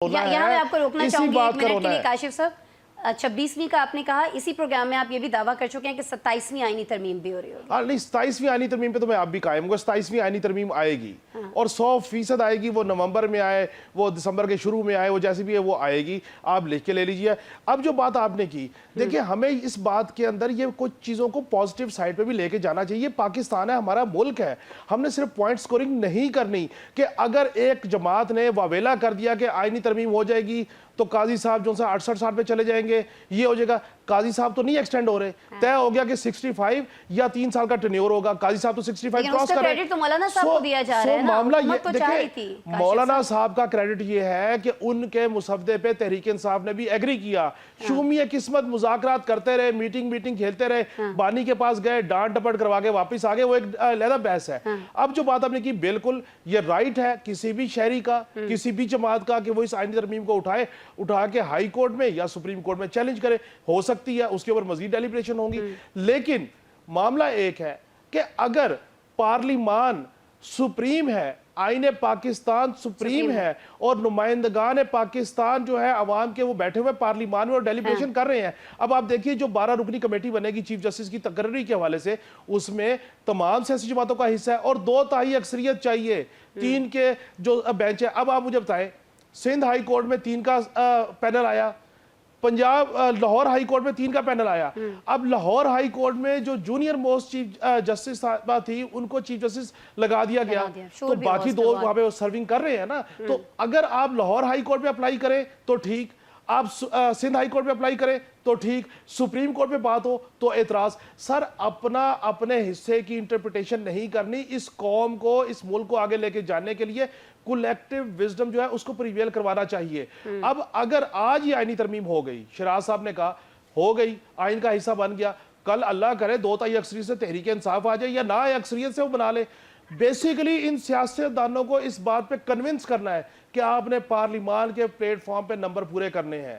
यहाँ मैं आपको रोकना चाहूंगी 1 मिनट के लिए काशिफ साहब। 26वीं का आपने कहा, इसी प्रोग्राम में आप ये भी दावा कर चुके हैं कि 27वीं आईनी तरमीम भी हो रही होगी। नहीं, 27वीं आईनी तरमीम पे तो मैं आप भी कायम हूँ। 27वीं आईनी तरमीम आएगी और 100% आएगी। वो नवंबर में आए, वो दिसंबर के शुरू में आए, वो जैसे भी है वो आएगी। आप लिख के ले लीजिए। अब जो बात आपने की, देखिए हमें इस बात के अंदर ये कुछ चीज़ों को पॉजिटिव साइड पे भी लेके जाना चाहिए। पाकिस्तान है, हमारा मुल्क है। हमने सिर्फ पॉइंट स्कोरिंग नहीं करनी कि अगर एक जमात ने वावेला कर दिया कि आईनी तरमीम हो जाएगी तो काजी साहब जो 68 साल पे चले जाएंगे, ये हो जाएगा। काजी साहब तो नहीं एक्सटेंड हो रहे। तय हो गया कि 65 या 3 साल का टेन्योर होगा। काजी साहब तो 65 क्रॉस कर रहे हैं। तो मौलाना साहब को दिया जा रहा है ना। मामला ये तो देखिए, मौलाना साहब का क्रेडिट ये है कि उनके मुसवदे पे तहरीक इंसाफ ने भी एग्री किया। शुमी किस्मत मुज़ाकरात करते रहे, मीटिंग खेलते रहे, बानी के पास गए, डांट डपट करवा के वापस आ गए। वो एक अलग बहस है। अब जो बात आपने की, बिल्कुल ये राइट है किसी भी शहरी का, किसी भी जमात का, कि वो इस आईनी तरमीम को उठा के हाई कोर्ट में या सुप्रीम कोर्ट में चैलेंज करे। हो सकती है, उसके ऊपर मजीद डेलिब्रेशन होंगी। लेकिन मामला एक है कि अगर पार्लिमान सुप्रीम है, आईने पाकिस्तान सुप्रीम है और नुमाइंदगान पाकिस्तान जो है अवाम के, वो बैठे हुए पार्लिमान में और डेलिब्रेशन कर रहे हैं। अब आप देखिए, जो 12 रुकनी कमेटी बनेगी चीफ जस्टिस की तकर्री के हवाले से, उसमें तमाम सियासी जमातों का हिस्सा है और 2/3 अक्सरियत चाहिए। 3 के जो बेंच है। अब आप मुझे बताएं, सिंध हाई कोर्ट में 3 का पैनल आया, पंजाब लाहौर हाई कोर्ट में 3 का पैनल आया। अब लाहौर हाई कोर्ट में जो जूनियर मोस्ट चीफ जस्टिस थी, उनको चीफ जस्टिस लगा दिया गया। तो बाकी 2 वहां पे सर्विंग कर रहे हैं ना। तो अगर आप लाहौर हाई कोर्ट में अप्लाई करें तो ठीक, आप सिंध हाई कोर्ट में अप्लाई करें तो ठीक, सुप्रीम कोर्ट में बात हो तो एतराज। सर, अपने हिस्से की इंटरप्रिटेशन नहीं करनी। इस कौम को, इस मुल्क को आगे लेके जाने के लिए कलेक्टिव विजडम जो है उसको प्रिवेल करवाना चाहिए। अब अगर आज ये आईनी तरमीम हो गई, शराज साहब ने कहा हो गई, आइन का हिस्सा बन गया, कल अल्लाह करे 2/3 अक्सरियत से तहरीक इंसाफ आ जाए या ना आए, अक्सरियत से वो बना ले। बेसिकली इन सियासतदानों को इस बात पे कन्विंस करना है कि आपने पार्लिमान के प्लेटफॉर्म पे नंबर पूरे करने हैं।